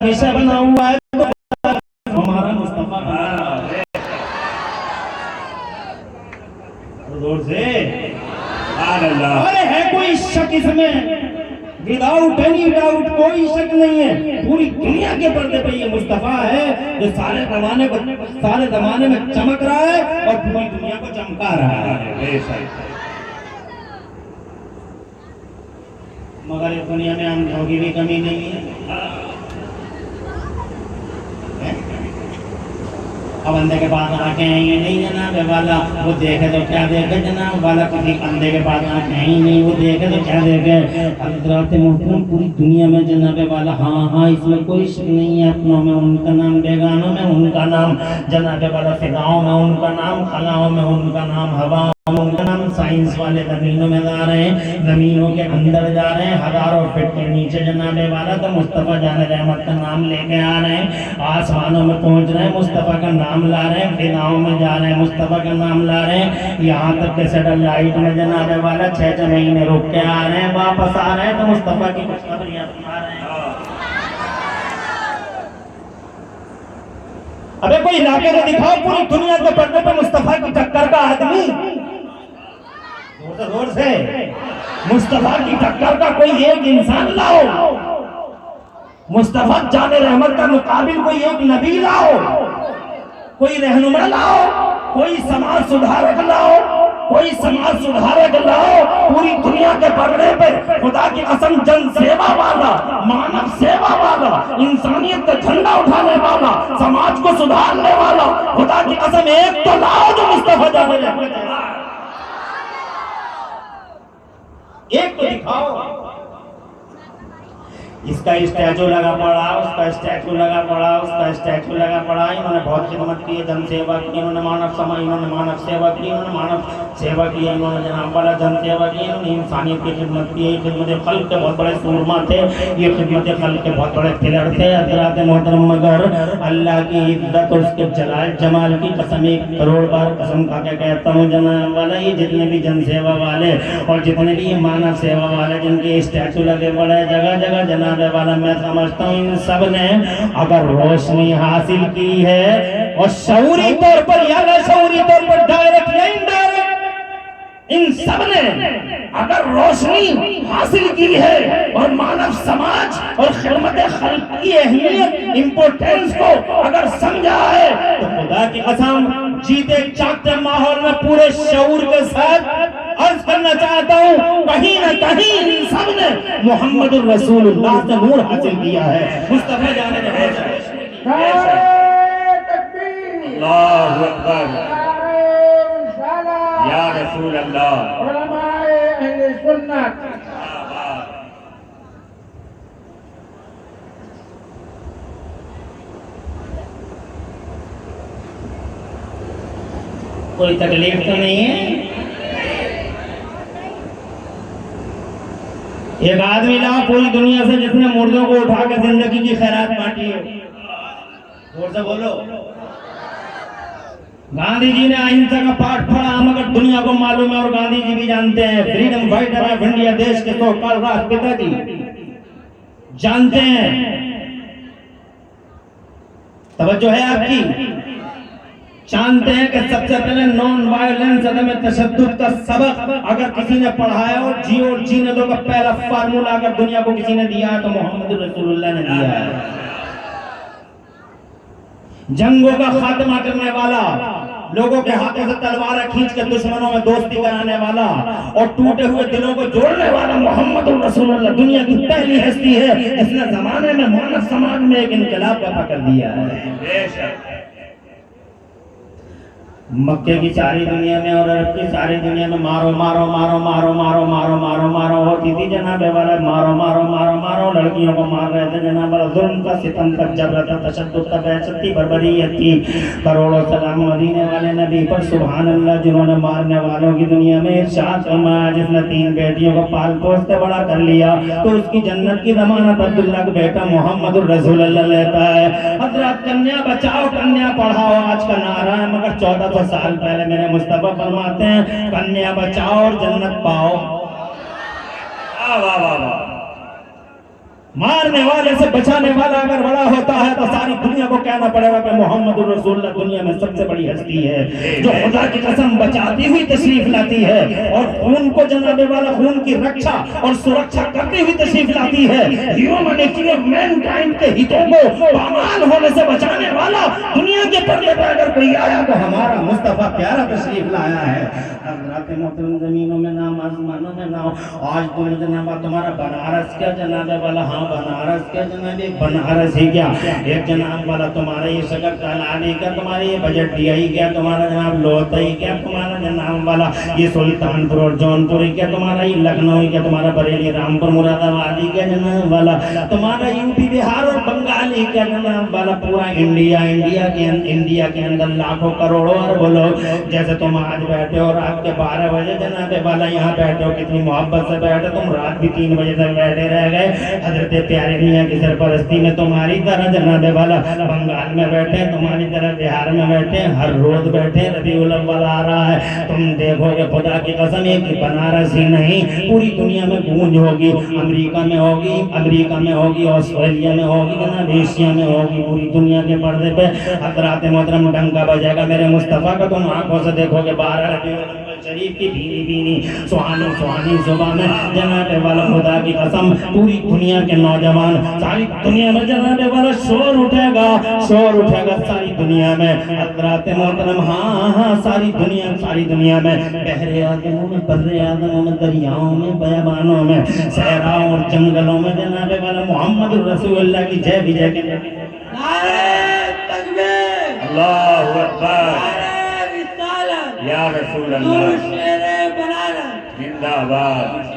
हिस्सा बना हुआ है तो हमारा मुस्तफा जोर से अरे है कोई शक इसमें? विदाउट एनी डाउट कोई शक नहीं है। पूरी दुनिया के पर्दे पे ये मुस्तफा है जो सारे जमाने में चमक रहा है और पूरी दुनिया को चमका रहा है। मगर इस दुनिया में अंधों की भी कमी नहीं है। अब अंधे के पास आंखें हैं नहीं जनाब वाला, वो देखे तो क्या देखे जनाब वाला, किसी अंधे के पास आंखें ही नहीं, वो देखे तो क्या देखे। हज़रात मोहतरम पूरी दुनिया में जनाब वाला हाँ इसमें कोई शक नहीं है। अपनों में उनका नाम, बेगानों में उनका नाम, जनाब वाला फिजाओं में उनका नाम, खलाओं में उनका नाम, हवा उनका नाम। साइंस वाले जमीनों में जा रहे हैं, जमीनों के अंदर जा रहे हैं, हजारों फीट के नीचे जनाबे वाला तो मुस्तफा जाने रहमत का नाम लेके आ रहे हैं। आसमानों में पहुंच रहे हैं, मुस्तफा का नाम ला रहे हैं। फिजाओं में जा रहे हैं, मुस्तफा का नाम ला रहे हैं। यहाँ तक के सैटेलाइट में जनाबे वाला 6 महीने रुक के आ रहे हैं, वापस आ रहे हैं तो मुस्तफा की खुशखबरियां सुना रहे हैं। अबे कोई इलाके में दिखाओ पूरी दुनिया के पर्दे पे मुस्तफा की टक्कर का आदमी, जोर से मुस्तफा की टक्कर का कोई एक इंसान लाओ। मुस्तफा जाने रहमत का मुकाबिल कोई एक नबी लाओ, कोई रहनुमा लाओ, कोई समाज सुधारक लाओ, कोई समाज सुधारक लाओ। पूरी दुनिया के पर्दे पे खुदा की कसम जन सेवा वाला, मानव सेवा वाला, इंसानियत का झंडा उठाने वाला, समाज को सुधारने वाला खुदा की कसम एक तो लाओ जो मुस्तफा जाने रहमत है। एक तो दिखाओ। इसका स्टैचू लगा पड़ा, उसका स्टैचू लगा पड़ा, उसका स्टैचू लगा पड़ा। इन्होंने बहुत खिदमत की है, जन सेवा की, इन्होंने मानव समाज, इन्होंने मानव सेवा की, इन्होंने मानव सेवा की, इन्होंने जनाब वाला जन सेवा की, इन्होंने इंसानियत की खिदमत की। खिदमत खल्क के बहुत बड़े सूरमा थे, ये खिदमत खल्क के बहुत बड़े पिलर थे। हज़रात मोहतरम मगर अल्लाह की इज्जत और उसके जलाल जमाल की कसम 1 करोड़ बार कसम खा के कहता हूँ जनाब वाला, ये जितने भी जन सेवा वाले और जितने भी मानव सेवा वाले जिनके स्टैचू लगे पड़े जगह जगह जनाब वाला, मैं समझता हूँ इन सब ने अगर रोशनी हासिल की है और शऊरी तौर पर या शऊरी तौर पर, डायरेक्ट या इनडायरेक्ट, इन सब ने अगर रोशनी हासिल की है और मानव समाज और खिदमत खल्क की अहमियत, इंपोर्टेंस को अगर समझा है तो खुदा की कसम जीते जागते माहौल में पूरे शऊर के साथ अर्ज करना चाहता हूँ, कहीं न कहीं इन सब ने मोहम्मद रसूलुल्लाह से नूर हासिल किया है। मुस्तफा जाने अल्लाहु अकबर या रसूल अल्लाह। उलमाए अहले सुन्नत कोई तकलीफ तो नहीं है? एक आदमी ला पूरी दुनिया से जिसने मुर्दों को उठा के जिंदगी की खैरात बांटी है, जोर से बोलो। गांधी जी ने अहिंसा का पाठ पढ़ा, मगर दुनिया को मालूम है और गांधी जी भी जानते हैं, फ्रीडम फाइटर ऑफ इंडिया, देश के तो काल राष्ट्रपिता जी जानते हैं। तवज्जो है आपकी? जानते हैं कि सबसे पहले नॉन वायलेंस अदम तशद्दुद का सबक अगर किसी ने पढ़ाया और जियो और जीने दो का पहला फार्मूला अगर दुनिया को किसी ने दिया है तो मोहम्मद रसूलुल्लाह ने दिया है। जंगों का खात्मा करने वाला, लोगों के हाथों से तलवारें खींच के दुश्मनों में दोस्ती कराने वाला और टूटे हुए दिलों को जोड़ने वाला मोहम्मद रसूलुल्लाह दुनिया की पहली हस्ती है जिसने जमाने में मानव समाज में एक इनकलाब पैदा कर दिया है। मक्के की सारी दुनिया में और अरब की सारी दुनिया में मारो मारो मारो मारो मारो मारो मारो मारो होती थी जनाब वाला, मारो मारो मारो मारो, लड़कियों को मार रहे थे जनाब वाला, जुल्म का सितम का जबर था, तशद्दुद का बेइज्जती बर्बरियत थी। करोड़ों सलाम मदीने वाले नबी पर सुभान अल्लाह, जिन्होंने मारने वालों की दुनिया में इरशाद फरमाया, जिसने 3 बेटियों को पाल पोस के बड़ा कर लिया तो उसकी जन्नत की जमानत अब्दुल्लाह का बेटा मोहम्मद रसूलुल्लाह लेता है। हज़रत कन्या बचाओ कन्या पढ़ाओ आज का नारा है, मगर 1400 साल पहले मेरे मुस्तफा फरमाते हैं कन्या बचाओ और जन्नत पाओ। वाह वाह वाह। मारने वाले से बचाने वाला अगर बड़ा होता है तो सारी दुनिया को कहना पड़ेगा कि मोहम्मद रसूलुल्लाह दुनिया में सबसे बड़ी हस्ती है, जो खुदा की कसम बचाती हुई तशरीफ लाती है और खून को जनाबे वाला खून की रक्षा और सुरक्षा करती हुई तशरीफ लाती है। ह्यूमैनिटी ऑफ मैनकाइंड के हितों को पामाल होने से बचाने वाला दुनिया के पर्दे पर अगर कोई आया तो हमारा मुस्तफा प्यारा तशरीफ लाया है। हज़रात मोहतरम, जमीनों में नाम आसमानों में नाम, आज तुम जनाबा तुम्हारा बनारस क्या जनाबे वाला, हाँ बनारस क्या जनाब, एक बनारस ही क्या, एक जनाब वाला तुम्हारा ये शकर कालानी क्या, तुम्हारे ये बजट दिया ही क्या, तुम्हारा जनाब लोहतई क्या, तुम्हारा जनाब वाला ये सुल्तानपुर और जौनपुर ही क्या, तुम्हारा ये लखनऊ क्या, तुम्हारा बरेली रामपुर मुरादाबादी क्या जनाब वाला, तुम्हारा यूपी बिहार और बंगाली क्या जनाब वाला, पूरा इंडिया के अंदर लाखों करोड़ों अरबों लोग जैसे तुम आज बैठे हो रात के 12 बजे जनाबे वाला यहाँ बैठे हो, कितनी मोहब्बत से बैठे, तुम रात भी 3 बजे तक बैठे रह गए। हजरत प्यारे मियां की सरपरस्ती में तुम्हारी तरह जनाबे वाला बंगाल में बैठे, तुम्हारी तरह बिहार में बैठे, हर रोज बैठे, रबीउल अव्वल आ रहा है, तुम देखोगे खुदा की कसम एक बनारस ही नहीं पूरी दुनिया में गूंज होगी, अमेरिका में होगी, ऑस्ट्रेलिया में होगी, जनाब एशिया में होगी, पूरी दुनिया के पर्दे पे हज़रात मोहतरम डंका बजेगा मेरे मुस्तफ़ा का। तुम आंखों से देखोगे 12 रबीउल अव्वल शरीफ की भीनी सुहानी सुबह में जनाबे वाला खुदा की कसम पूरी दुनिया के नौजवान सारी दुनिया में जनाबे वाला शोर उठेगा सारी दुनिया में। हज़रात मोहतरम, हाँ सारी दुनिया में बहरे आदमों में, बर्रे आदमों में, दरियाओं में, बयाबानों में, सहराओं और जंगलों में जनाबे वाला मोहम्मद रसूलुल्लाह की जय विजय के नारे तकबीर, अल्लाहु अकबर, या रसूल अल्लाह, जिंदाबाद।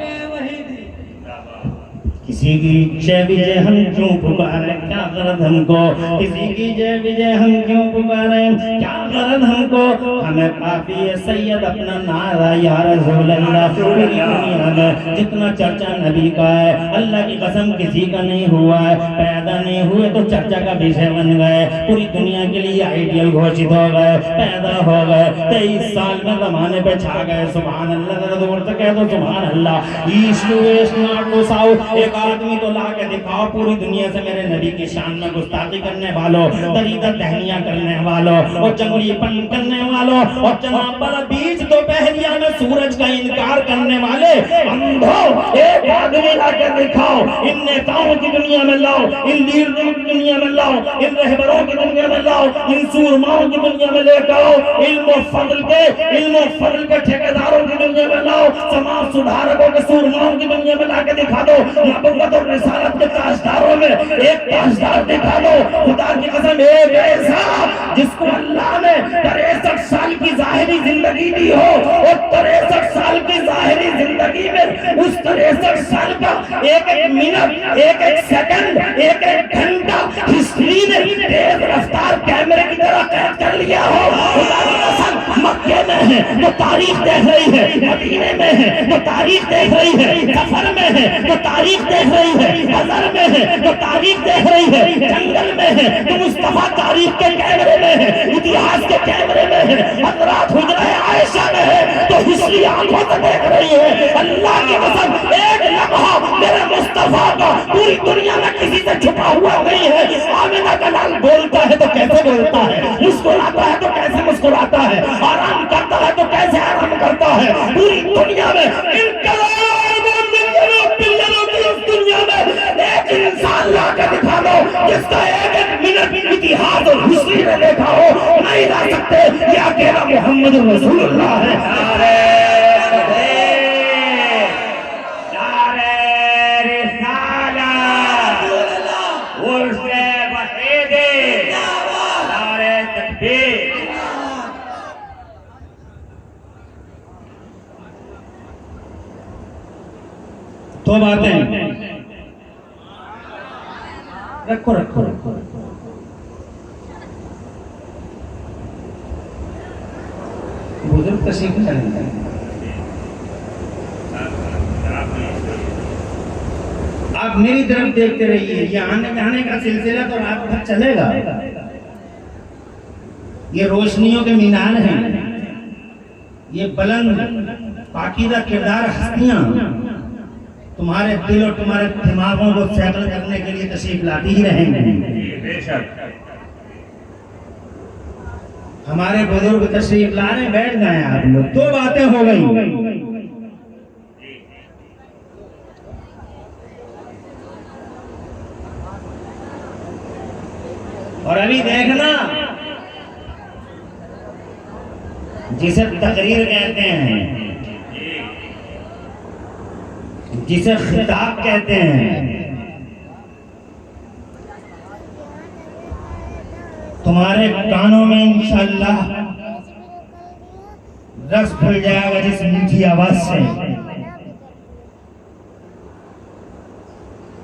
किसी की जय विजय हम क्यों पुकारे, क्या गरज हमको, किसी की जय विजय हम क्यों पुकारे, क्या गरज हमको, हमें काफी है सैयद अपना नारा या रसूल अल्लाह। पूरी दुनिया में जितना चर्चा नबी का है अल्लाह की कसम किसी का नहीं हुआ है, पैदा नहीं हुए तो चर्चा का विषय बन गए, पूरी दुनिया के लिए आइडियल घोषित हो गए, पैदा हो गए, 23 साल में जमाने पे छा गए। सुभान अल्लाह, जरा जोर से कह दो सुभान अल्लाह। East to west, north to south, एक आदमी तो ला के दिखाओ पूरी दुनिया से मेरे नबी की शान में गुस्ताखी करने वालों, दरीदा दहनिया करने वालों और जंगलीपन करने वालों और जनाब वाला बीच दोपहरिया में सूरज का इनकार करने वाले अंधों, एक आदमी ला के दिखाओ। इन नेताओं की दुनिया में लाओ, इन लीडरों की दुनिया में लाओ, इन रहबरों की दुनिया में लाओ, इन सूरमाओं की दुनिया में लेकर आओ, इल्म और फजल के ठेकेदारों की दुनिया में लाओ, समाज सुधारकों के सूरमाओं की दुनिया में ला के दिखा दो। नबुव्वत और रिसालत के ताजदारों में एक ताजदार दिखा दो, खुदा की कसम एक ऐसा जिसको अल्लाह ने 63 साल की जाहिरी जिंदगी दी हो और 63 साल की जाहिरी जिंदगी में उस 63 साल का एक मिनट, एक सेकंड, एक घंटा हिस्ट्री ने तेज रफ्तार कैमरे की तरह कैद कर लिया हो। खुदा की कसम मक्के में है तो तारीख देख रही है, मदीने में है तो तारीख देख रही है, सफर में है तो तारीख देख रही है, हज़र में है तो तारीख देख रही है, जंगल में है तो मुस्तफा तारीख के कैमरे में है, इतिहास के कैमरे में है, हज़रात हुजरा आयशा में है तो हिस्ट्री आंखों से देख रही है। अल्लाह की कसम एक लम्हा मेरे मुस्तफा का पूरी दुनिया में किसी से छुपा हुआ नहीं है। आमिना का लाल बोलता है तो कैसे बोलता है, मुस्कुराता है तो कैसे मुस्कुराता है, आराम करता है तो कैसे आराम करता है। पूरी दुनिया में एक इंसान ला कर दिखा दो जिसका एक मिनट इतिहास और हिस्ट्री में देखा हो, नहीं ला सकते। ये अकेला मोहम्मद रसूलुल्लाह है। तो बातें रखो बुजुर्ग तशरीफ चलेंगे। आप मेरी तरफ देखते रहिए, ये आने जाने का सिलसिला तो रात भर चलेगा। ये रोशनियों के मीनार हैं, ये बुलंद पाकीज़ा किरदार हस्तियां तुम्हारे दिल और तुम्हारे दिमागों को सेटल करने के लिए तशरीफ लाती ही रहेंगे। बेशक हमारे बुजुर्ग तशरीफ लाने बैठ गए आप लोग, दो बातें हो गई। और अभी देखना, जिसे तकरीर कहते हैं, जिसे खिताब कहते हैं, तुम्हारे कानों में इंशाअल्लाह रस खुल जाएगा जिस मीठी आवाज से।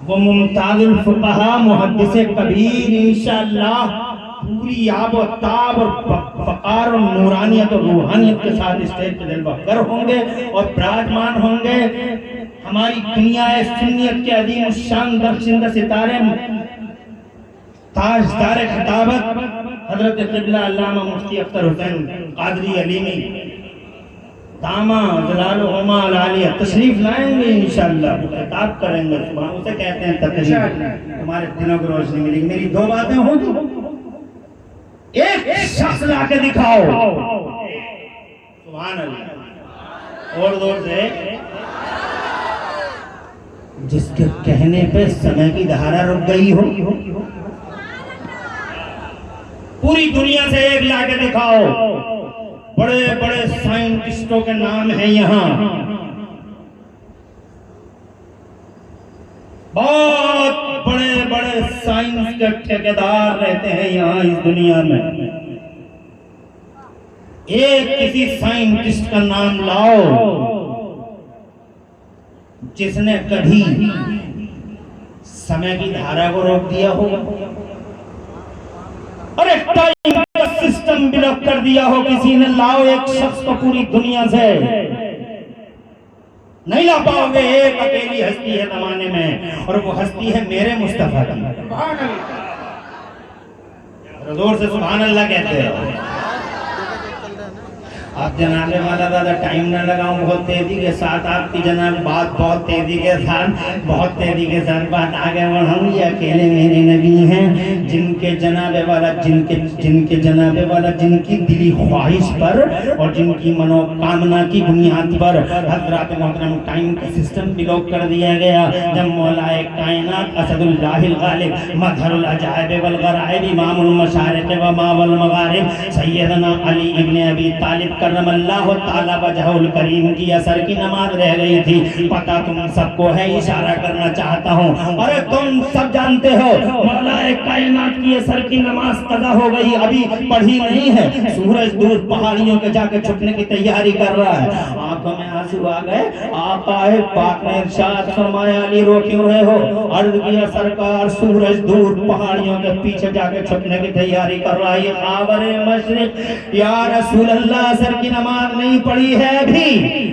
वो मुमताजुल फुक़हा मुहद्दिस कबीर इंशाअल्लाह पूरी आब व ताब और फ़क़ार और नूरानियत और रूहानियत के साथ स्टेज पे जलवागर होंगे और विराजमान होंगे। हमारी दुनिया सुन्नियत के अजीम शान दर्शिंदा सितारे ताजदार खिताबत हजरत क़िबला अल्लामा मुफ्ती अख्तर हुसैन क़ादरी अलीमी दामा जलालुहुमा आलिया तशरीफ लाएंगे इंशाअल्लाह, खिताब करेंगे। सुभान, उसे कहते हैं तकरीर। तुम्हारे दिनों को रोशनी मिलेगी। मेरी दो बातें होंगी, एक शख्स ला के दिखाओ, सुभान अल्लाह, और जोर से, जिसके कहने पे समय की धारा रुक गई हो। पूरी दुनिया से एक ला के दिखाओ। बड़े बड़े साइंटिस्टों के नाम हैं यहाँ, बहुत बड़े बड़े साइंस के ठेकेदार रहते हैं यहाँ इस दुनिया में। एक किसी साइंटिस्ट का नाम लाओ जिसने कभी समय की धारा को रोक दिया होगा और एक टाइम का सिस्टम डेवलप कर दिया हो किसी ने। लाओ एक शख्स को पूरी दुनिया से, नहीं ला पाओगे। एक अकेली हस्ती है जमाने में और वो हस्ती है मेरे मुस्तफा की। जोर से सुभान अल्लाह कहते हैं। आप जनाबे वाला ज़्यादा टाइम ना लगाऊं, बहुत तेजी के साथ आपकी जनाब बात बहुत तेजी के साथ बात आगे बढ़ाऊं। ये अकेले मेरे नबी हैं जिनके जनाबे वाला जिनकी दिली ख्वाहिश पर और जिनकी मनोकामना की बुनियाद पर हज़रात मोहतरम टाइम का सिस्टम ब्लॉक कर दिया गया। जब मौलाए कायनात असदुल्लाहिल गालिब मज़हरुल अजाइब वल गराइब इमामुल मशारिक़ व मावल मगारिब सैयदना अली इब्न अबी तालिब करमल्लाहु ताला वजहुल करीम की असर की नमाज रह गई थी। पता तुम सबको है, इशारा करना चाहता हूँ। अरे तुम सब जानते हो मौलाए कायनात की असर की नमाज कज़ा हो गई, अभी पढ़ी नहीं है। सूरज दूर पहाड़ियों के जाके छुपने की तैयारी कर रहा है। आंखों में आंसू आ गए। आका पाक ने इरशाद फरमाया, अली रो क्यों रहे हो? अर्ज किया, सरकार सूरज दूर पहाड़ियों के पीछे जाके छुपने की तैयारी कर रहा है। खाबरे मशरिक या रसूल अल्लाह असर की नमाज नहीं पढ़ी है अभी।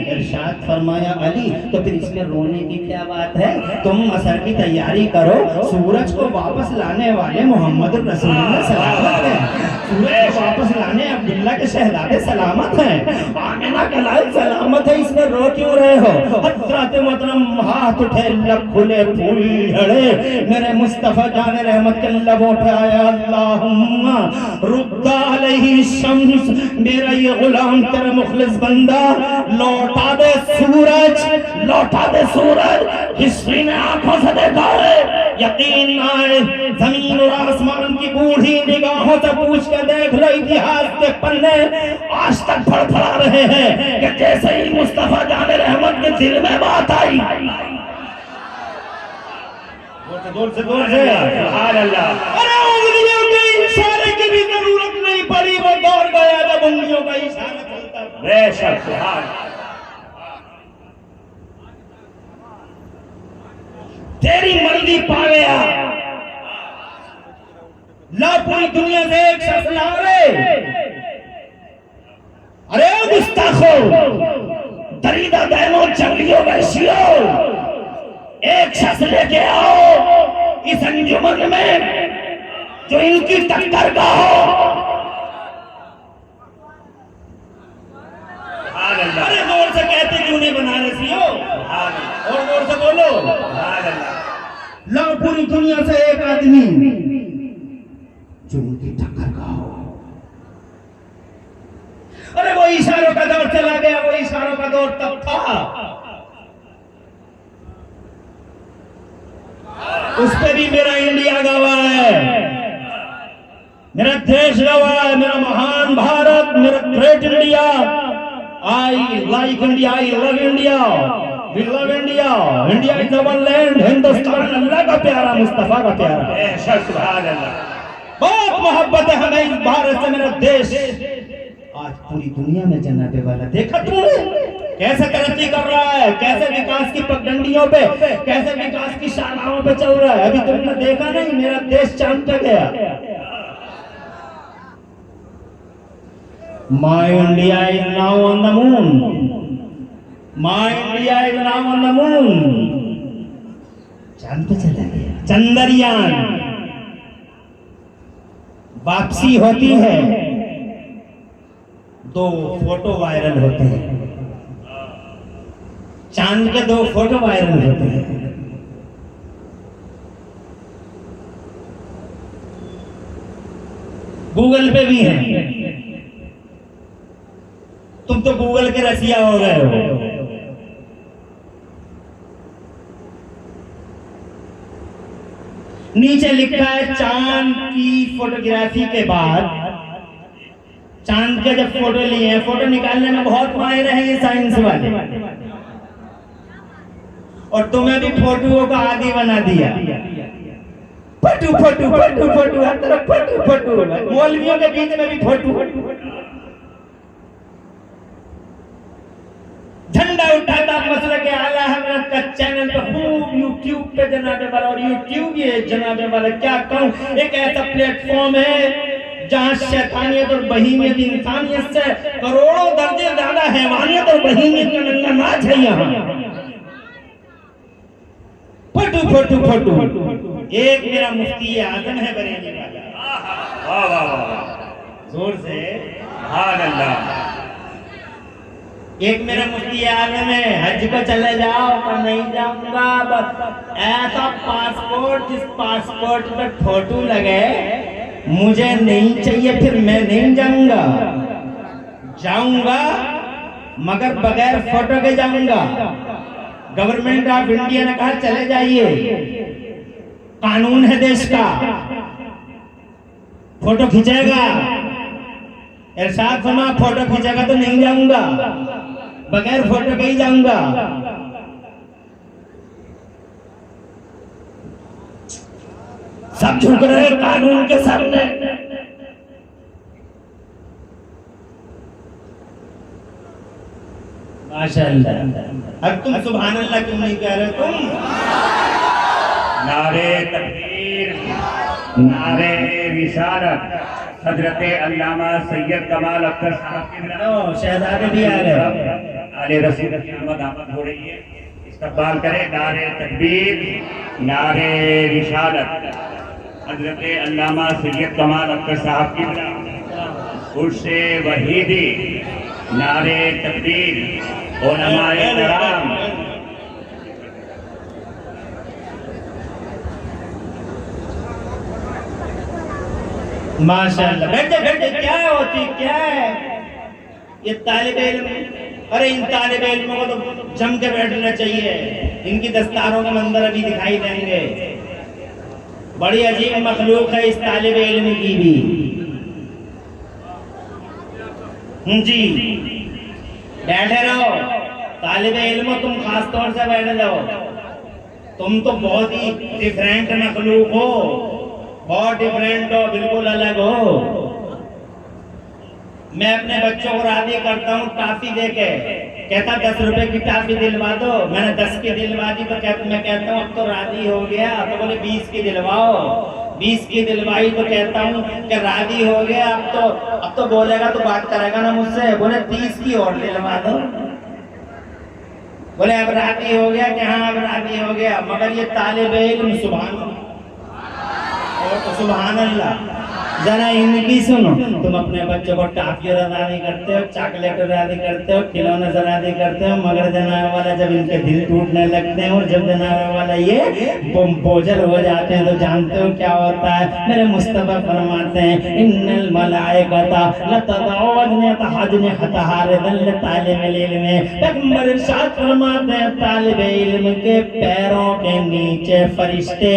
इरशाद फरमाया, अली तो फिर इसमें रोने की क्या बात है? तुम असर की तैयारी करो। सूरज को वापस लाने वाले मोहम्मद रसूलुल्लाह सलामत हैं। सूरज को वापस लाने अब्दुल्ला के शहजादे सलामत हैं। आमिना का लाल सलामत है। इसमें रो क्यों रहे हो? हज़रत मोहतरम हाथ उठे, लब खुले, फूल झड़े। मेरे मुस्तफा जान रहमत के लबों पे आया, अल्लाहुम्मा रुद्दा अलैहि शम्स, मेरा ये गुलाम तेरा मुखलिस बंदा, लौटा दे सूरज, लौटा दे सूरज। हिस्ट्री ने आंखों से देखा है, यकीन आए, जमीन और आसमान की बूढ़ी निगाहों से पूछ के देख लो, इतिहास के पन्ने आज तक फड़फड़ा रहे हैं कि जैसे ही मुस्तफा जाने रहमत के दिल में बात आई, दूर से सुभान अल्लाह, अरे उंगलियों के इशारे की भी जरूरत नहीं पड़ी, वो दौड़ गया जब उंगलियों का इशारा चलता। बेशक सुभान, तेरी मर्जी पा गया। ला पूरी दुनिया से एक शख्स ला रे। अरे गुस्ताखो, दरीदा दैनो, जंगलियों, वैश्यों, एक शख्स लेके आओ इस अंजुमन में जो इनकी टक्कर का हो। अरे जोर से कहते क्यों नहीं बनारसियों? और जोर से बोलो। दुनिया से एक आदमी जो उनकी टक्कर का हो। अरे वो इशारों का दौर चला गया, वो इशारों का दौर तब था, उस पे भी मेरा इंडिया गवाह है, मेरा देश गवाह है, मेरा महान भारत, मेरा great India. I like India, I love India, we love India, India is our land, Hindustan Allah का प्यारा, मुस्तफा का प्यारा। सुभान अल्लाह, बहुत मोहब्बत है हमें इस भारत से, मेरा देश। आज पूरी दुनिया में जनाबे वाला देखा तुमने कैसे तरक्की कर रहा है, कैसे विकास की पगडंडियों पे, कैसे विकास की शाखाओं पे चल रहा है। अभी तुमने देखा नहीं, मेरा देश चांद पे गया। My India is now on the moon. My India is now on the moon. चांद पे चला गया, चंद्रयान। वापसी होती है, 2 फोटो वायरल होते हैं, चांद के 2 फोटो वायरल होते हैं। गूगल पे भी हैं, तुम तो गूगल के रसिया हो गए हो। नीचे लिखा है चांद की फोटोग्राफी के बाद, चांद के जब फोटो लिए हैं, फोटो निकालने में बहुत माहिर है ये साइंस वाले, और तुम्हें भी फोटोओं का आदी बना दिया। फोटो फोटो फोटो फोटो, हर तरफ फोटो फोटो, मौलवियों के बीच में भी फोटो। झंडा उठाता मसले के आला हजरत का चैनल पे खूब यूट्यूब पे जनाबे वाला, और यूट्यूब ये जनाबे वाला क्या कहूं, एक ऐसा प्लेटफॉर्म है जहां शैतानियत और बहीमियत इंसानियत से करोड़ों दर्जे ज्यादा हैवानियत और बहीमियत का नंगा नाच है। यहाँ फोटो फोटो फोटो। एक मेरा मुफ्ती आजम है बरेली वाला, वाह वाह वाह, जोर से सुभान अल्लाह। एक मेरा मुफ्ती आलम है, हज को चले जाओ, पर नहीं जाऊंगा, बस ऐसा पासपोर्ट जिस पासपोर्ट पे फोटो लगे मुझे नहीं चाहिए, फिर मैं नहीं जाऊंगा। जाऊंगा मगर बगैर फोटो के जाऊंगा। गवर्नमेंट ऑफ इंडिया ने कहा चले जाइए, कानून है देश का, फोटो खींचेगा, इरशाद फरमा फोटो खींचेगा तो नहीं जाऊंगा, बगैर फोटो के ही जाऊंगा। सब झुक रहे कानून के सामने। माशाअल्लाह। अब तुम सुभान अल्लाह क्यों नहीं कह रहे? तुम नारे तकबीर, नारे रिसालत, हजरत अल्लामा सैयद कमाल अख्तर साहब के शहजादे भी आ गए, आले रसूल की आमद हो रही है, इस्तकबाल करें। नारे तकबीर, नारे रिसालत, हजरत अल्लामा सैयद कमाल अख्तर साहब की उर्से वहीदी, नारे तकबीर, उलमाए किराम, माशाअल्लाह। बैठे क्या होती क्या है ये तालिब इल्म? अरे इन तालिब इल्मों को तो जम के बैठना चाहिए, इनकी दस्तारों के मंजर अभी दिखाई देंगे। बड़ी अजीब मखलूक है इस तालिब इल्म की भी। जी बैठे रहो तालिब इल्म, तुम खास तौर से बैठे जाओ, तुम तो बहुत ही डिफरेंट मखलूक हो, बहुत डिफरेंट हो, बिल्कुल अलग हो। मैं अपने बच्चों को राजी करता हूँ टाफी देके, कहता 10 रुपए की टाफी दिलवा दो, मैंने 10 की दिलवा दी तो मैं कहता हूँ अब तो राजी हो गया, तो बोले 20 की दिलवाओ, 20 की दिलवाई तो कहता हूँ कि राजी हो गया, अब तो बोलेगा तो बात करेगा ना मुझसे, बोले 30 की और दिलवा दो, बोले अब राजी हो गया कि हाँ अब राजी हो गया। मगर ये तालिब इल्म सुभान अल्लाह, जरा इनकी सुनो, तुम अपने बच्चों को टाफी राजी करते हो, चॉकलेट राजी करते हो, खिलौने से राजी करते हो, मगर जनाब वाला जब इनके दिल टूटने लगते हैं और जब जनाब वाला ये बोझल हो जाते हैं तो जानते हो क्या होता है। मेरे मुस्तफा फरमाते हैं इन्नल मलाइकता लतदअवजने तहजने हतहारदन तालिबुल इल्म। पैगंबर इरशाद फरमाते हैं तालिब इल्म के पैरों के नीचे फरिश्ते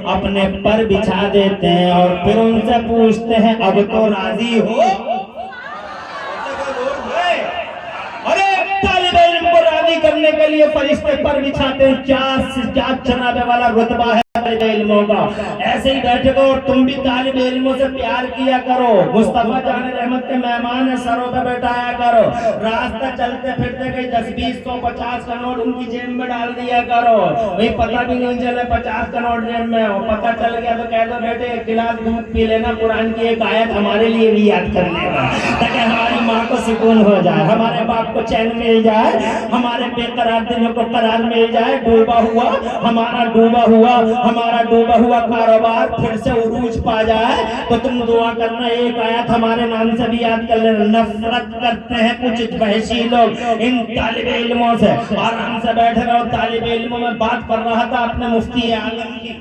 अपने पर बिछा देते हैं और फिर उनसे पूछते हैं अब तो राजी हो। अरे तालिब इल्म को राजी करने के लिए फरिश्ते पर बिछाते हैं, क्या जनाबे वाला रुतबा है तालिब इल्मों का। ऐसे ही बैठे को और तुम भी तालिब इल्मों से प्यार किया करो। मुस्तफा जान रहमत के मेहमान है, सरों पे बैठाया करो। रास्ता चलते फिरते कहीं 10, 20, 100, 50 का नोट उनकी जेब में डाल दिया करो। भाई पता भी नहीं चले 50 का नोट जेब में हो, पता चल गया तो कह दो बेटे एक गिलास दूध पी लेना, कुरान की एक आयत हमारे लिए भी याद कर लेगा, ताकि हमारी माँ को सुकून हो जाए, हमारे बाप को चैन मिल जाए, हमारे बेकरार दिलों को करार मिल जाए। हमारा डूबा हुआ कारोबार फिर से उरूज पा जाए तो तुम दुआ करना, एक आयत हमारे नाम से भी याद कर लेना। नफरत करते हैं कुछ वहशी लोग इन तालिब इल्मों से। आराम से बैठे रहो। तालिब इल्मों में बात कर रहा था अपने मुफ्ती आलम की।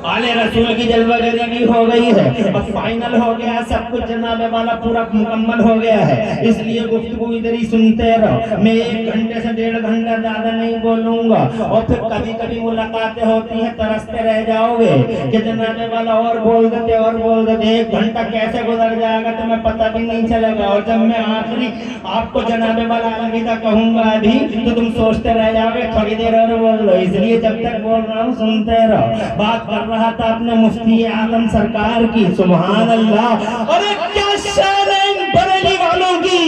आले रसूल की जलवागरी भी हो गई है, अब फाइनल हो गया, सब कुछ जनाबे वाला पूरा मुकम्मल हो गया है। इसलिए गुफ्तगू इधर ही सुनते रहो। मैं 1 घंटे से 1.5 घंटा ज्यादा नहीं बोलूंगा। और फिर कभी कभी मुलाकातें होती हैं, तरसते रह जाओगे कि जनाबे वाला और बोल देते 1 घंटा कैसे गुजर जाएगा तुम्हें पता भी नहीं चलेगा। और जब मैं आखिरी आपको जनाबे वाला अलविदा कहूंगा अभी तो तुम सोचते रह जाओगे थोड़ी देर और बोल लो। इसलिए जब तक बोल रहा हूँ सुनते रहो। बात कर रहा था अपने मुफ्ती आलम सरकार की, सुभान अल्लाह। अरे क्या शान है इन बरेली वालों की।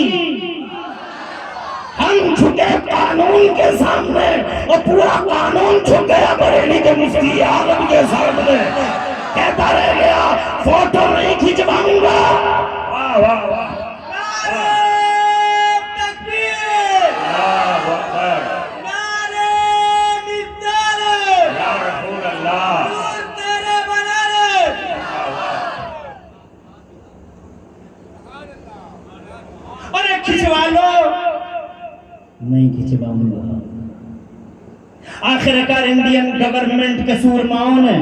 हम झुके कानून के सामने और पूरा कानून झुक गया बरेली के मुफ्ती आलम के सामने। कहता रह गया फोटो नहीं खिंचवाऊंगा। वाह वाह वाह, खिंचवा लो। नहीं खिंचवाऊंगा। आखिरकार इंडियन गवर्नमेंट के सूरमाओं ने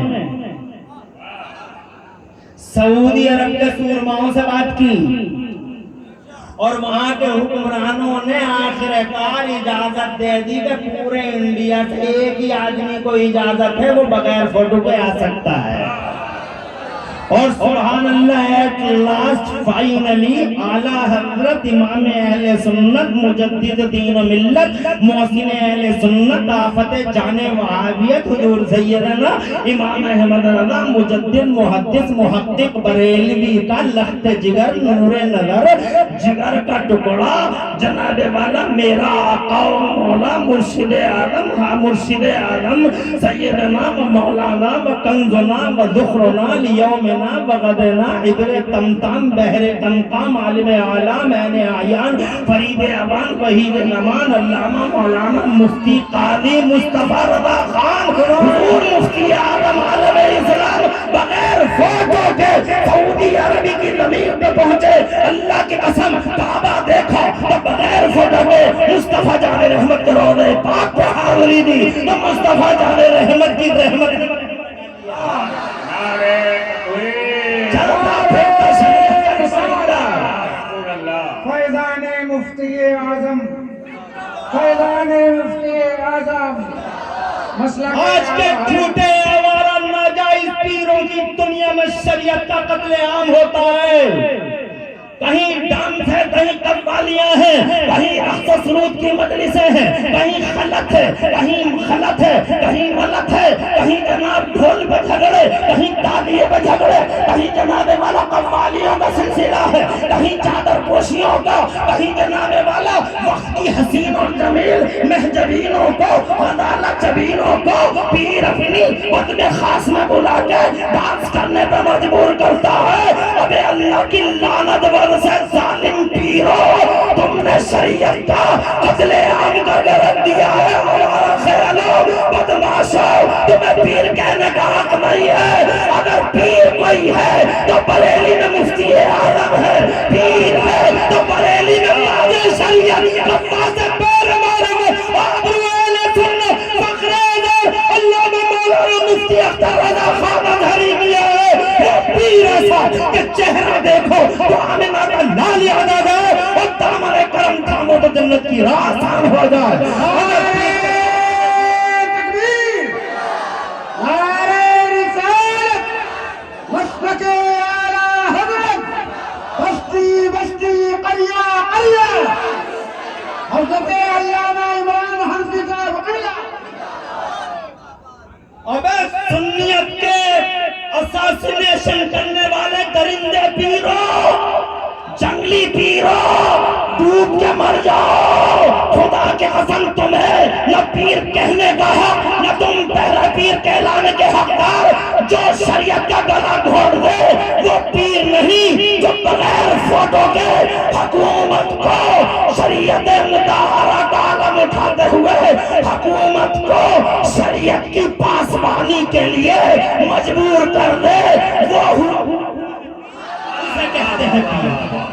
सऊदी अरब के सूरमाओं से बात की और वहां के हुक्मरानों ने आखिरकार इजाजत दे दी कि पूरे इंडिया से एक ही आदमी को इजाजत है, वो बगैर फोटो के आ सकता है। और सुभान अल्लाह एट लास्ट फाइनली आला हजरत इमाम अहले सुन्नत मुजद्दिद दीन मिल्लत मोहसिन अहले सुन्नत आफत जाने वहाबियत हुजूर सैयदना इमाम अहमद रज़ा मुजद्दिद मुहद्दिस मुहक्किक बरेलवी का लख्त जिगर नूरे नजर जिगर का टुकड़ा जनाबे वाला मेरा आका मौला मुर्शिद आलम मुर्शिद आलम सैयदना मौलाना व कंजुना व ज़ुखरुना लियौम बगदना इबरे तमताम बहरे तमकाम आलिम आला मैंने आयान फरीद अवान वहीद नमान अल्लामा मौलाना मुफ्ती काजी मुस्तफा रज़ा खान हुजूर मुफ्ती आलम आलम इस्लाम बगैर फोटो के सऊदी अरब की जमीन पे पहुंचे। अल्लाह की कसम काबा देखा तो बगैर फोटो के मुस्तफा जाने रहमत के रोज़े पाक पे हाज़री दी तो मुस्तफा जाने रहमत की रहमत फैज़ाने मुफ्ती आज़म आज के झूठे आवारा नाजायज पीरों की दुनिया में शरीयत का कत्लेआम होता है। कहीं डांस है, कहीं कव्वालियां हैं, कहीं रक़्स व सुरूद की मजलिसें हैं, कहीं खलत है, कहीं खलत है, कहीं मलत है, कहीं जनाब ढोल पे झगड़े, कहीं तालिये पे झगड़े, कहीं जनाबे वाला कव्वालियों का सिलसिला है, कहीं चादर पोशियों का, कहीं जनाबे वाला वक्त की हसीन और जमील महजबीनों को अदालत जबीनों को पीर अपनी बदले खास में बुला के डांस करने पर मजबूर करता है। जनाब अल्लाह की लानत बरसे जालिम पीरो, तुमने शरीयत का कत्ले आम करके रख दिया है। हमारा ख्याल बदमाशो, तुम्हें पीर कहने का हक नहीं है। अगर पीर कोई है तो बरेली में मुफ्ती आजम है, पीर है तो बरेली में मुफ्ती शरीयत अल्लाह से पैर मारेंगे। आबरूए सुन्नत फखरे अल्लाह में मौलाना मुफ्ती अख्तर रजा खान अजहरी किया है। वो पीर ऐसा कि चेहरा देखो तो आमिना का लाल याद आ जाए और दामन करम थामो तो जन्नत की राह आसान हो जाए। अबे सुन्नियत के असैसिनेशन करने वाले दरिंदे पीरों, जंगली पीरों, डूब के मर जाओ। खुदा के कसम तुम्हें न पीर कहने का हक, न तुम पहला पीर कहलाने के हकदार। जो शरीयत का गला घोट दे वो पीर नहीं, जो बगैर फोटो के हुकूमत को शरीयत मुताहरा का आलम उठाते हुए हुकूमत को शरीयत की पासबानी के लिए मजबूर कर दे, वो उसे कहते हैं पीर।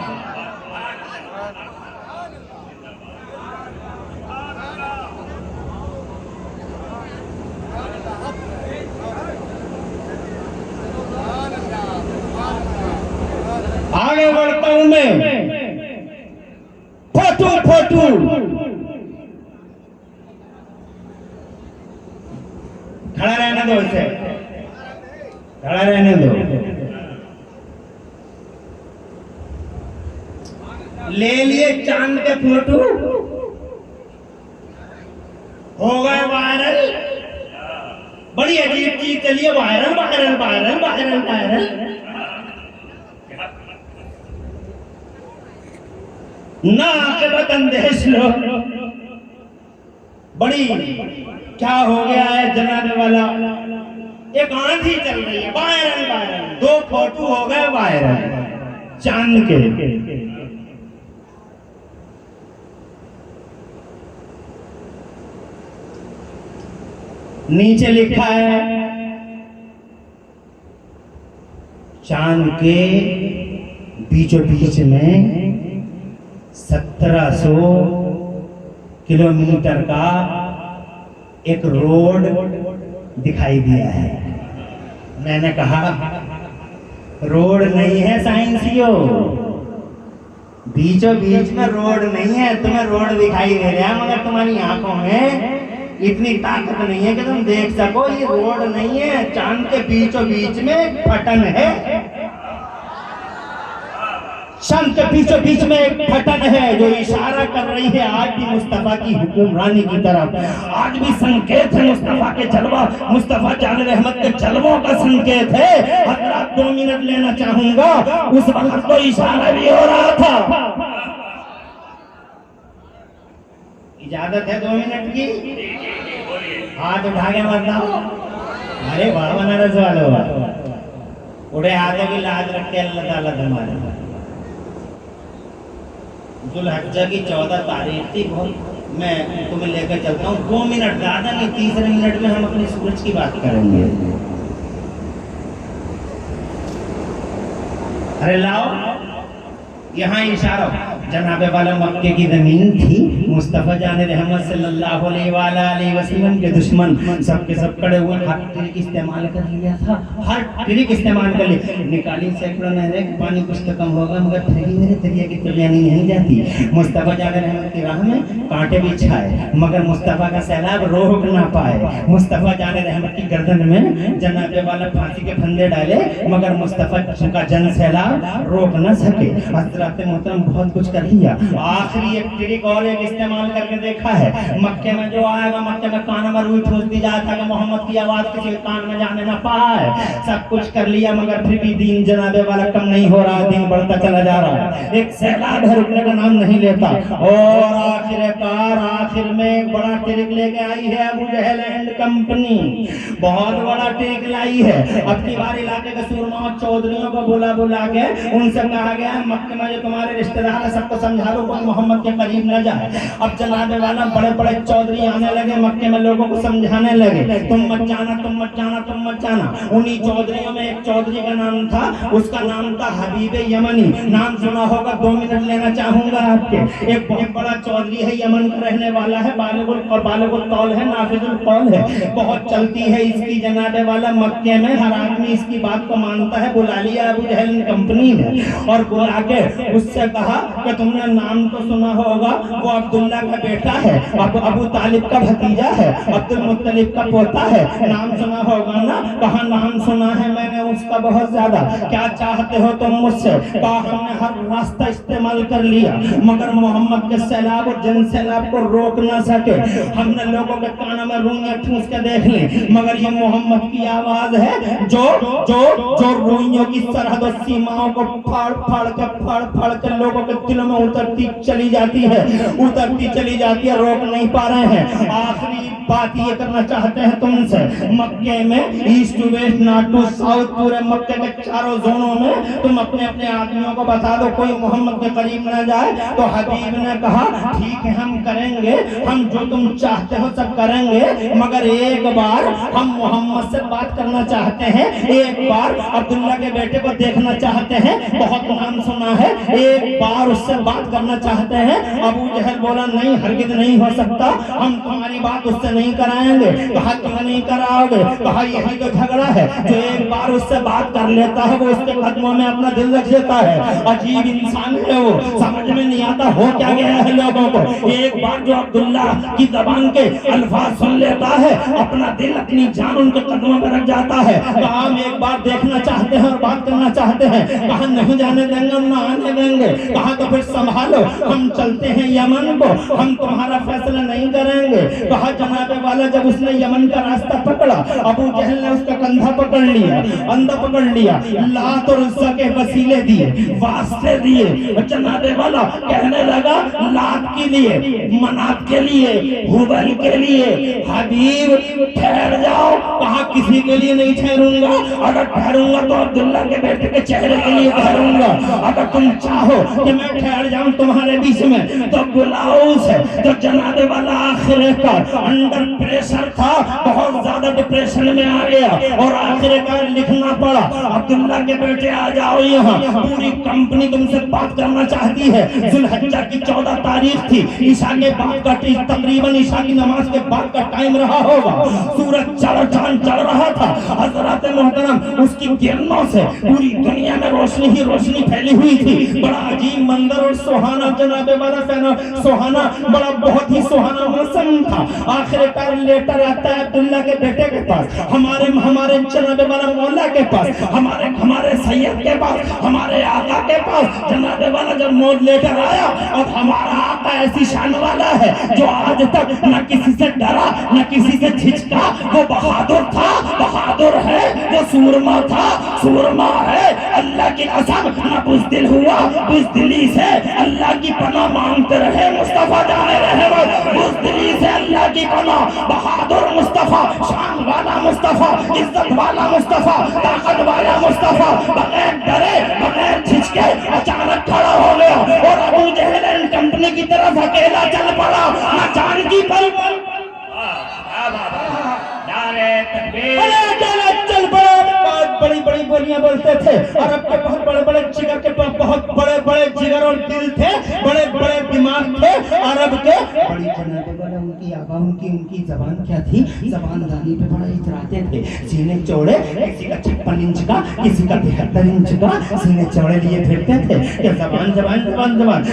आगे बढ़ता हूं मैं, फोटू फोटू खड़ा रहने दो, इसे खड़ा रहने दो। ले लिए चांद के फोटो, हो गए वायरल। बड़ी अजीब चीज चलिए, viral viral viral viral viral. ना आखिरत अंदेश लो, बड़ी क्या हो गया है जनाने वाला। एक आंधी चल रही है, वायरल वायरल, 2 फोटो हो गए वायरल चांद के। नीचे लिखा है चांद के बीचों बीच में 1700 किलोमीटर का एक रोड दिखाई दिया है। मैंने कहा रोड नहीं है साइंसियों, बीचों बीच में रोड नहीं है। तुम्हें रोड दिखाई दे रहा है मगर तुम्हारी आंखों में इतनी ताकत नहीं है कि तुम देख सको ये रोड नहीं है, चांद के बीचों बीच में फटन है। चांद के बीचों बीच में एक फटन है जो इशारा कर रही है आज भी मुस्तफा की हुक्मरानी की तरफ। आज भी संकेत है मुस्तफा के जलवा, मुस्तफा जान रहमत के जलवों का संकेत है। हजरत 2 मिनट लेना चाहूंगा, उस वक्त तो इशारा भी हो रहा था। इजाजत है 2 मिनट की? हाथ उठा के मत जाओ। अरे वाह बनारस वालों, उड़े हाथों की लाज रख के अल्लाह ताला तुम्हारे। जुल्हज्जा की 14 तारीख थी, मैं तुम्हें लेकर चलता हूँ। 2 मिनट ज्यादा नहीं, 3 मिनट में हम अपनी सूरज की बात करेंगे। अरे लाओ यहाँ इशारा। जनाबे वाला मक्के की जमीन थी, मुस्तफा जाने रहमत सल्लल्लाहु अलैहि वसल्लम के दुश्मन सबके सब खड़े हुए। हर ट्रिक इस्तेमाल कर लिया था, हर ट्रिक इस्तेमाल कर ली। निकाली सैकड़ों नहरें, पानी कुछ तो कम होगा मगर फिर भी मेरे दरिया की तरियानी नहीं जाती। मुस्तफा जाने रहमत की राह में कांटे भी छाए मगर मुस्तफा का सैलाब रोक ना पाए। मुस्तफा जाने रहमत की गर्दन में जनाबे वाला फांसी के फंदे डाले मगर मुस्तफा का जन सैलाब रोक न सके। हजरत मोहतरम बहुत कुछ कर लिया। आखिरी एक ट्रिक और एक इस्तेमाल करके देखा है। मक्के में जो आएगा, मक्के में कान में रुई ठूस दी जाए था कि मोहम्मद की आवाज किसी के कान में जाने ना पाए। सब कुछ कर लिया मगर फिर भी दीन जनाबे वाला कम नहीं हो रहा, दिन बढ़ता चला जा रहा है। एक सैलाब है, रुकने का नाम नहीं लेता। और आखिर में एक बड़ा ट्रिक लेके आई है अबू जहल एंड कंपनी। बहुत बड़ा ट्रिक लाई है। अब की बार इलाके के सूरमा चौधरियों को बुला के उनसे कहा गया मक्के में जो तुम्हारे रिश्तेदार है सबको समझा दो कोई मोहम्मद के करीब न जाए। अब जनाबे वाला बड़े बड़े चौधरी आने लगे, मक्के में लोगों को समझाने लगे तुम मत जाना, तुम मत जाना, तुम मत जाना। उन्हीं चौधरियों में एक चौधरी का नाम था, उसका नाम था हबीब यमनी। नाम सुना होगा, 2 मिनट लेना चाहूंगा आपके। एक बहुत बड़ा चौधरी है, यमन का रहने वाला है, बालिगुल कौल है, नाफिजुल कौल है, बहुत चलती है इसकी जनाबे वाला। मक्के में हर आदमी इसकी बात को मानता है। बुला लिया अबू जहल कंपनी ने और बुला के उससे कहा कि तुमने नाम तो सुना होगा, वो अब्दुल्ला का बेटा है, अबू तालिब का भतीजा है, अब्दुल मुत्तलिब का पोता है, नाम सुना होगा ना? कहा नाम सुना है मैंने उसका बहुत ज्यादा। क्या चाहते हो तुम मुझसे? कहा हमने हर रास्ता इस्तेमाल कर लिया मगर मोहम्मद के सैलाब और जन सैलाब को रोक ना सके। हमने लोगों के कानों में रूइयां ठूस के देख ली मगर ये मोहम्मद की आवाज है जो जो जो रूइयों की सरहद और सीमाओं को फाड़ के लोगों के दिलों में उतरती चली जाती है, रोक नहीं पा रहे हैं। आखिरी बात ये करना चाहते हैं तुमसे, मक्के में east to west, north to south, पूरे मक्के के चारों जोनों में तुम अपने अपने आदमियों को बता दो कोई मोहम्मद के करीब न जाए। तो हबीब ने कहा ठीक है हम करेंगे, हम जो तुम चाहते हो सब करेंगे मगर एक बार हम मोहम्मद से बात करना चाहते हैं, एक बार अब्दुल्ला के बेटे को देखना चाहते हैं, बहुत नाम सुना है, एक बार उससे बात करना चाहते हैं। अबू जहल बोला नहीं, हरगिज़ नहीं हो सकता, हम तुम्हारी बात उससे नहीं कराएंगे। कहा क्यों नहीं कराओगे? कहा यही तो झगड़ा है, जो एक बार उससे बात कर लेता है वो उसके कदमों में अपना दिल रख देता है। अजीब इंसान है वो, समझ में नहीं आता हो क्या गया है लोगों को। एक बार जो अब्दुल्ला की जबान के अल्फाज सुन लेता है अपना दिल अपनी जान उनके कदमों में रख जाता है। कहा हम एक बार देखना चाहते हैं और बात करना चाहते हैं। कहा नहीं जाने देंगे, ना आने देंगे। कहा तो फिर संभालो, हम चलते हैं यमन को, हम तुम्हारा फैसला नहीं करेंगे। कहा जनाबे वाला जब उसने यमन का रास्ता पकड़ा, अबू जहल ने उसका कंधा पकड़ लिया, अंधा पकड़ लिया, लात और उज्जा के वसीले दिए, वास्ते दिए। जनाबे वाला कहने लगा लात के लिए, मनात के लिए, हुबल के लिए, हबीब ठहर जाओ। कहा किसी के लिए नहीं ठहरूंगा, अगर ठहरूंगा तो अब्दुल्ला के बेटे के चेहरे के लिए ठहरूंगा। अगर तुम चाहो कि मैं ठहर जाऊं तुम्हारे बीच में तो बुलाओ उसे। तो जनाबे वाला आखिरकार अंडर प्रेशर था, बहुत ज्यादा डिप्रेशन में आ गया और आखिरकार लिखना पड़ा अब्दुल्ला के बेटे आ जाओ यहाँ, पूरी कंपनी तुमसे बात करना चाहती है। जुल्हज्जा की 14 तारीख थी, ईशा के बाद का तकरीबन ईशा की नमाज के बाद का टाइम रहा होगा। सूरज चांद चढ़ रहा था। हजरत मोहतरम उसकी किरणों से पूरी दुनिया में रोशनी ही रोशनी फैली हुई थी। बड़ा अजीब मंजर और सुहाना जनाबे वाला सुहाना, बड़ा बहुत ही सुहाना मौसम था। आखिरकार लेटर आता है अब्दुल्ला के बेटे के पास, हमारे जनाबे वाला मौला के पास, हमारे सैयद के पास, हमारे आका के पास। जनाबे वाला जब मौत लेकर आया और हमारा आका ऐसी शान वाला है जो आज तक न किसी से डरा न किसी से झिझका, वो बहादुर था, बहादुर है, वो सूरमा था, सूरमा है। अल्लाह की कसम न बुज़दिल हुआ, बुज़दिली से अल्लाह की पनाह मांगते रहे मुस्तफा जाने रहे, बुज़दिली से अल्लाह की पनाह। बहादुर मुस्तफा, शान वाला मुस्तफा, इज्जत वाला मुस्तफा, ताकत वाला मुस्तफा, बगैर डरे बगैर झिझके अचानक खड़ा हो गया और अबू जहल एंड कंपनी की तरफ अकेला चल पड़ा। न जान की पल चल पड़ा। बहुत बड़ी बड़ी बोलियां बोलते थे, अरब के बहुत बड़े बड़े जिगर के, बहुत बड़े बड़े जिगर और दिल थे, बड़े बड़े दिमाग थे अरब के। बड़ी जनाबे वाला उनकी बाबा उनकी जबान क्या थी, जबानदारी पे बड़ा इतराते थे। सीने चौड़े, किसी का 56 इंच का, किसी का 73 इंच का सीने चौड़े लिए फिरते थे। ये जबान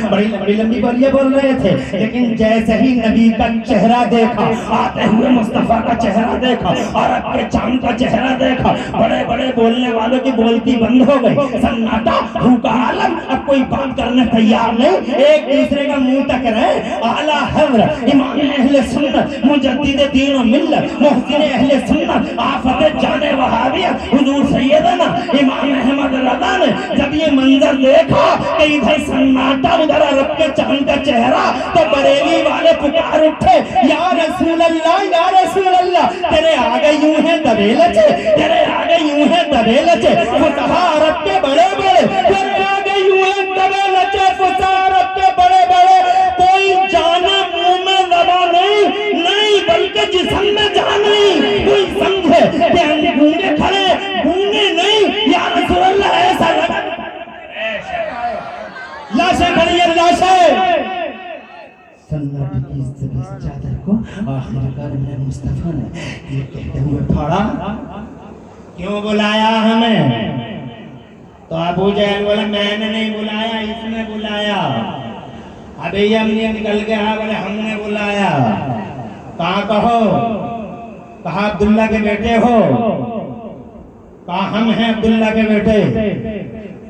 बड़ी लंबी लंबी बोलियां बोल रहे थे। लेकिन जैसे ही नबी का चेहरा देखा, आते हुए मुस्तफा का चेहरा देखा, अरब के चांद का चेहरा देखा, बड़े बड़े बोलने वालों की बोलती बंद हो गई। सन्नाटा, भूखा आलम, अब कोई बात करने तैयार नहीं, एक दूसरे का मुंह तक रहे। आला हज़रत इमाम अहले सुन्नत मुजद्दिद दीन व मिल्लत मुहसिन अहले सुन्नत आफत जाने वहाबियत हुजूर सैयदना इमाम अहमद रज़ा ने जब ये मंजर देखा कि इधर सन्नाटा, उधर अरब के चांद का चेहरा, तो बरेली वाले पुकार उठे, या रसूल अल्लाह, या रसूल अल्लाह, तेरे आगे यूं है दबेलचे, तेरे आगे यूं है दबेलचे, फुतहा अरब के बड़े बड़े, तेरे आगे यूं है दबेलचे, फुतहा अरब के बड़े बड़े, कोई जाने मुंह में दबा नहीं बल्कि जिस्म में जान नहीं। कोई समझे कि हम गूंगे खड़े, गूंगे नहीं, या रसूल अल्लाह ऐसा लगा। लाशें खड़ी है, लाशें। सन्नाटे की इस चादर को आखिरकार मेरे मुस्तफा ने ये कहते हुए फाड़ा, क्यों बुलाया हमें? तो अबू जहल बोले मैंने नहीं बुलाया, इसने बुलाया। अभी हमने निकल गया, बोले हमने बुलाया। कहाँ कहो? कहा अब्दुल्ला के बेटे हो? कहा हम हैं अब्दुल्ला के बेटे?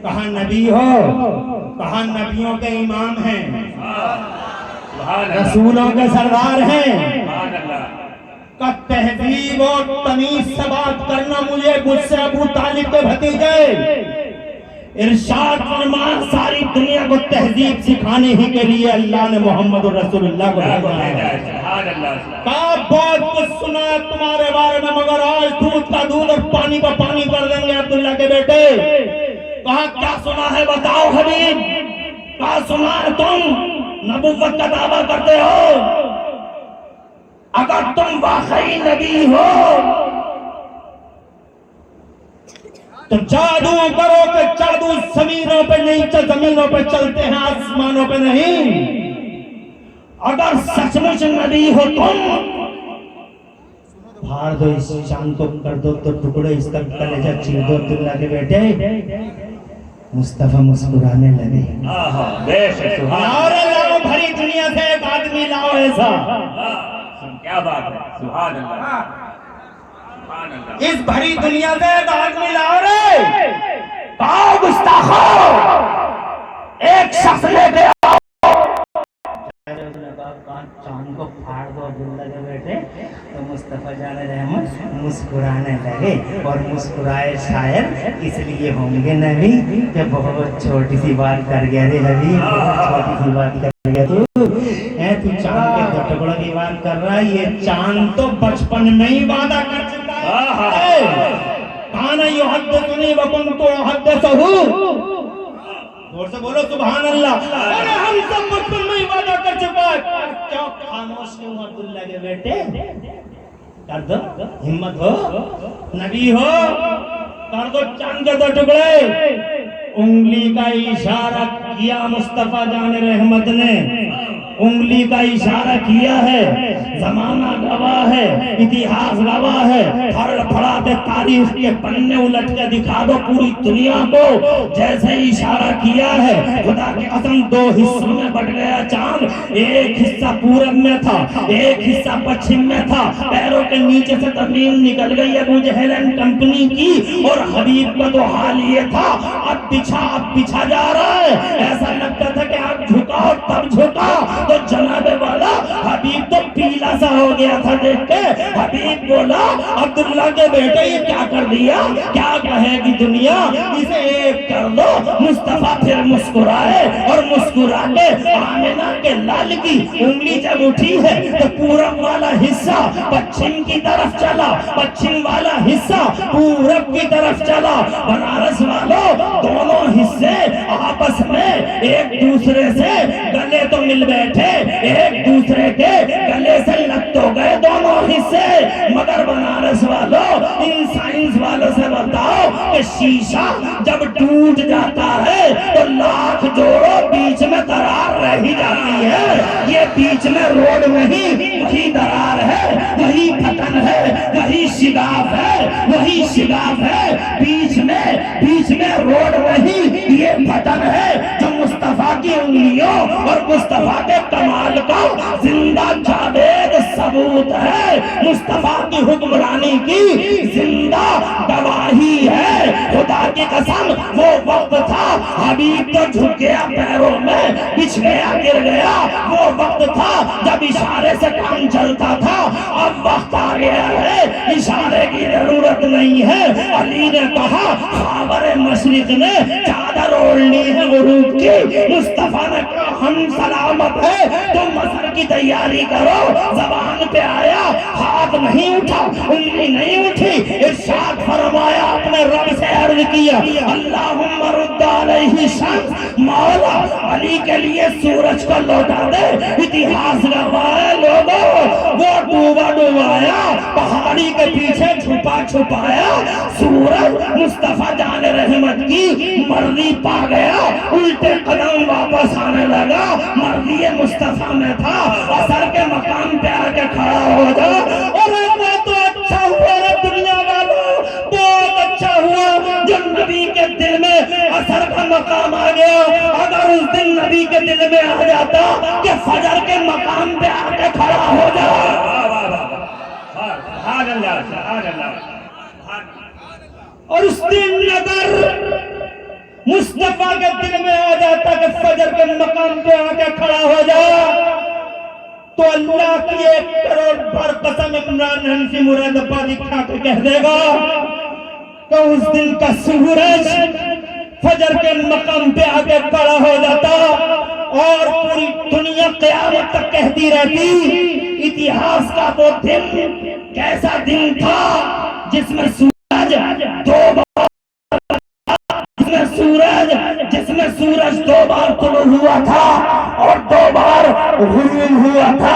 कहा नबी हो? कहा नबियों के इमाम हैं, रसूलों के सरदार हैं। का तहजीब और तमीज से बात करना मुझसे अबू तालिब के भतीजे। इरशाद फरमा, सारी दुनिया को तहजीब सिखाने ही के लिए अल्लाह ने मोहम्मद रसूलुल्लाह को भेजा। बहुत कुछ सुना है तुम्हारे बारे में, मगर आज दूध का दूध और पानी का पानी कर देंगे अब्दुल्ला के बेटे। कहा क्या सुना है बताओ हबीब, क्या सुना है? तुम नबुव्वत का दावा करते हो, अगर तुम वाकई नबी हो तो जादू करो कि जादू जमीनों पे नहीं, जमीनों पे चलते हैं, आसमानों पे नहीं। अगर सचमुच नबी हो तुम, फाड़ दो इस चांद को, कर दो तो टुकड़े, इसका कलेजा चीर दो अब्दुल्ला के बेटे। मुस्तफा मुस्कुराने लगे। और लाओ भरी दुनिया से एक आदमी लाओ ऐसा। क्या बात है, सुभान अल्लाह। इस भरी दुनिया से एक आदमी लाओ रे। आओ गुस्ताखो, एक शख्स लेके आओ। चांद को फाड़ दो अब्दुल्ला के बेटे। तो मुस्तफा जाने रहमत मुस्कुराने लगे, और मुस्कुराए शायर इसलिए होंगे नबी कि बहुत छोटी सी बात कर गया रे नबी, छोटी सी बात कर गया तू चांद के टुकड़ों की बात कर रहा है। ये चांद तो बचपन में ही वादा कर चुका है। काना युहद्दिसुनी व कुन्तु उहद्दिसुहु। जोर से बोलो सुभान अल्लाह। अरे हम सब बचपन में ही वादा कर चुका है। क्या खामोश क्यों अब्दुल्ला के बेटे? कर दो, हिम्मत हो, नबी हो, कर दो चांद के 2 टुकड़े। उंगली का इशारा किया मुस्तफा जाने रहमत ने, उंगली का इशारा किया है। जमाना गवाह है, इतिहास गवाह है। फड़फड़ाते तारीख के पन्ने उलट के दिखा दो पूरी दुनिया को। जैसे इशारा किया है, खुदा के कसम 2 हिस्सों में बट गया चांद। एक हिस्सा पूरब में था, एक हिस्सा पश्चिम में था। पैरों के नीचे से जमीन निकल गई अबू जहल एंड कंपनी की। और हबीब का तो हाल ये था, अब बिछा जा रहा है। ऐसा लगता था कि आप झुकाओ तब झुका, तो जनाबे वाला हबीब तो पीला सा हो गया था देख के। हबीब बोला, अब्दुल्ला के बेटे ये क्या कर दिया, क्या कहेगी दुनिया, इसे एक कर दो। मुस्तफा फिर मुस्कुराए, और मुस्कुरा के आमिना के लाल की उंगली जब उठी है तो पूरब वाला हिस्सा पश्चिम की तरफ चला, पश्चिम वाला हिस्सा पूरब की तरफ चला। बनारस वालों, दोनों हिस्से आपस में एक दूसरे से गले तो मिल बैठे, एक दूसरे के गले से लग तो गए दोनों हिस्से। मगर बनारस वालों, इन साइंस वालों से बताओ कि कि शीशा जब टूट जाता है तो लाख जोड़ो बीच में दरार रह ही जाती है। ये बीच में रोड नहीं, वही दरार है, वही फटन है, वही शिगाफ है, वही शिगाफ है। बीच में रोड नहीं, ये फटन है जो मुस्तफा की उंगलियों और मुस्तफा के कमाल का जिंदा जावेद सबूत है। मुस्तफा की हुक्मरानी की जिंदा गवाही है। खुदा की कसम वो वक्त था हबीब तो झुक गया पैरों में, बिछ गया, गिर गया। वो वक्त था जब इशारे से काम चलता था। अब वक्त आ गया है, इशारे की जरूरत नहीं है। अली ने कहा खाबर मशरिक ने चादर ओढ़नी है गुरूब की। मुस्तफा ने कहा हम सलामत है, तुम मसर की तैयारी करो। जबान पे आया, हाथ नहीं उठा, उंगली नहीं उठी। इरशाद फरमाया, अपने रब से अर्ज किया, अल्लाहुम्मा रुद्द अलैहि शम्स, मौला अली के लिए सूरज को लौटा दे। इतिहास गवाह है लोगों, वो डूबा डुबाया, पहाड़ी के पीछे छुपा छुपाया सूरज मुस्तफा जाने रहमत की मर्जी पा गया। उल्टे कदम वापस आने लगा, मर्जी मुस्तफा में था। असर के मकाम पे आके खड़ा हो जा। और वो तो अच्छा हुआ रे दुनिया वालों, बहुत अच्छा हुआ जो नबी के दिल में असर का मकाम आ गया। अगर उस दिन नबी के दिल में आ जाता कि फजर के मकाम पे आके खड़ा हो जा। और उस दिन अगर मुस्तफा के दिल में आ जाता कि फजर के मकाम पे आके खड़ा हो जा, तो अल्लाह की 1 करोड़ बार कसम इमरान हनफी मुरादाबादी खा के कह देगा कि उस दिन का सूरज फजर के मकाम पे आके खड़ा हो जाता और पूरी दुनिया क़यामत तक कहती रहती इतिहास का वो दिन कैसा दिन था जिसमें सूरज दो बार तुलू हुआ था और 2 बार गुरूब हुआ था।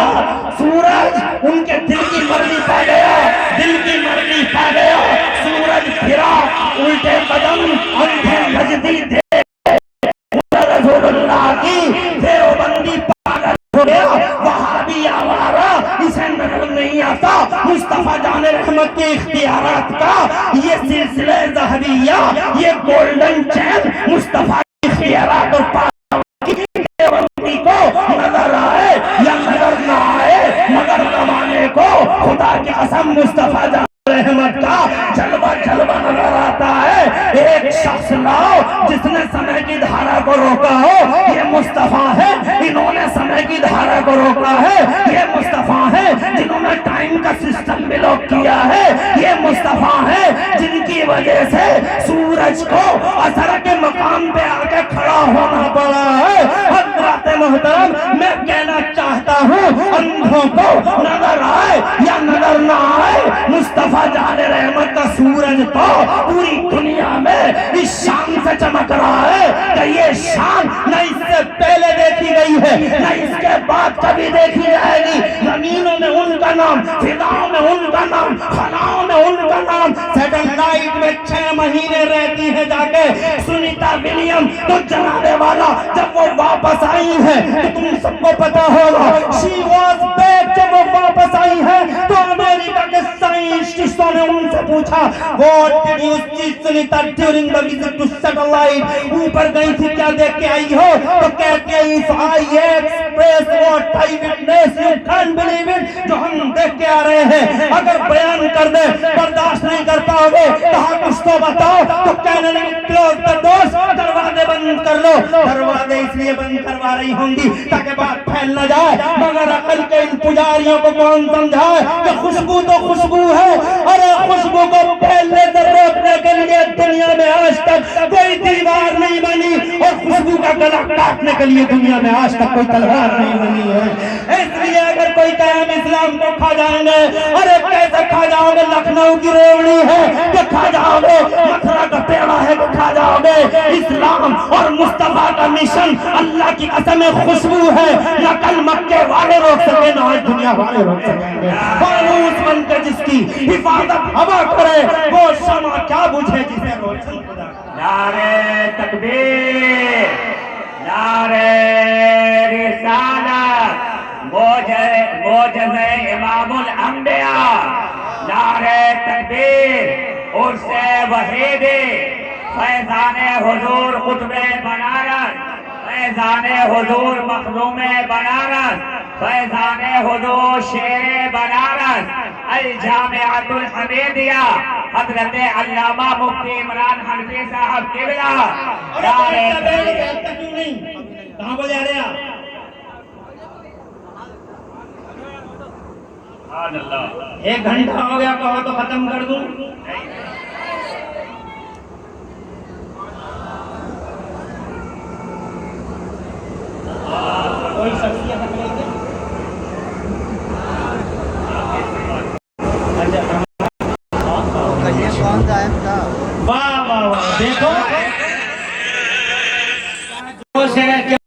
सूरज उनके दिल की मर्जी पा गया, दिल की मर्जी पा गया। सूरज फिरा, उल्टे कदम, अंधे नजदी दे रसूलुल्लाह की देवबंदी पागल हो गया। वहाबी आवारा, इसे नजर नहीं आता मुस्तफा जाने रहमत के इख्तियारात का ये सिलसिले ज़हरिया, ये गोल्डन चैन मुस्तफा की इख्तियारात और देवबंदी को नजर आए या नजर ना आए, मगर कमाने को खुदा की कसम मुस्तफा जाने रहमत का जलवा जलवा नजर आता है। एक शख्स लाओ जिसने समय की धारा को रोका हो, ये मुस्तफा है। इन्होंने समय की धारा को रोका है, ये मुस्तफा है। जिन्होंने टाइम का सिस्टम ब्लॉक किया है, ये मुस्तफा है। जिनकी वजह से सूरज को असर के मकाम पे आके खड़ा होना पड़ा है। हज़रात मोहतरम, मैं कहना चाहता हूँ अंधों को नजर आए या नजर ना आए, मुस्तफा जाने रहमत का सूरज तो पूरी दुनिया में इस शान से चमक रहा है कि ये शान न इससे पहले देखी गई है, न इसके बाद कभी देखी जाएगी। जमीनों में उनका नाम, फिजाओं में उनका नाम, खलाओं में उनका नाम। सैटेलाइट में 6 महीने रहती है जाके सुनीता विलियम। तो जनाने वाला जब वो वापस आई है तो तुम सबको पता होगा, शी वॉज बैक। जब वो वापस आई है तो अमेरिका के साइंटिस्टों ने उनसे पूछा, what did you see Sunita during the visit to satellite? ऊपर गई थी, क्या देख के आई हो? तो कहते हैं, if I express what I witness you can't believe it. जो हम देख के आ रहे हैं अगर बयान कर दे, बर्दाश्त नहीं कर पाओगे, कहा कुछ तो बताओ। तो कहने लगे, क्लोज द डोर्स, दरवाजे बंद कर लो। दरवाजे इसलिए बंद करवा रही होंगी ताकि बात फैल न जाए। मगर अकल के इन पुजारियों को कौन समझाए कि खुशबू तो खुशबू है। अरे खुशबू को फैलने से रोकने के लिए दुनिया में आज तक कोई दीवार नहीं बनी और खुशबू का गला काटने के लिए दुनिया में आज तक कोई तलवार नहीं बनी है। इसलिए अगर कोई कहे हम इस्लाम को खा जाएंगे, अरे कैसे खा जाओगे? लखनऊ की रेवड़ी है कि खा जाओगे, मथुरा का पेड़ा है कि खा जाओगे। इस्लाम और मुस्तफा का मिशन अल्लाह की कसम खुशबू है। न कल मक्के वाले रोक सके, न आज दुनिया वाले रोक सकेंगे। फानूस बनकर जिसकी हिफाजत हवा करे, वो शमा क्या बुझे जिसे रोशन वहीद फैजान हुजूर कुतुबे बनारस, फैजान हुजूर मखदूम बनारस, फैजान हुजूर शेर बनारस, अल जामिअतुल हमीदिया हजरत अल्लामा मुफ्ती इमरान हनफी साहब किबला कहाँ बोले आ रहे आप? अल्लाह 1 घंटा हो गया, कहो तो खत्म कर दूं। कोई शख्सियत नहीं है। कौन गायब था? वाह वाह वाह, देखो जोश है क्या?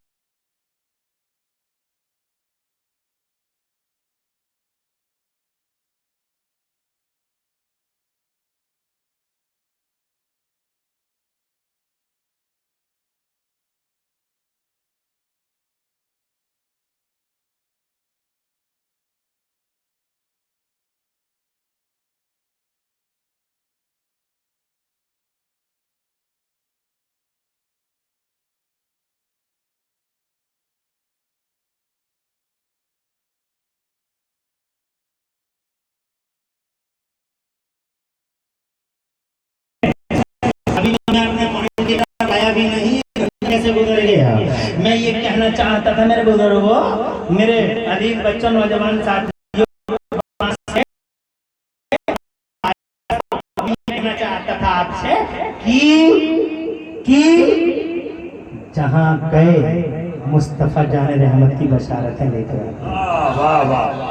अभी मैंने अपने पॉइंट की तरफ आया भी नहीं, कैसे गुजर गया। मैं ये कहना चाहता था मेरे बुजुर्गों, मेरे अजीज बच्चों, नौजवान साथियों, कहना चाहता था आपसे कि जहां गए मुस्तफा जाने रहमत की बशारतें लेकर। वाह वाह वाह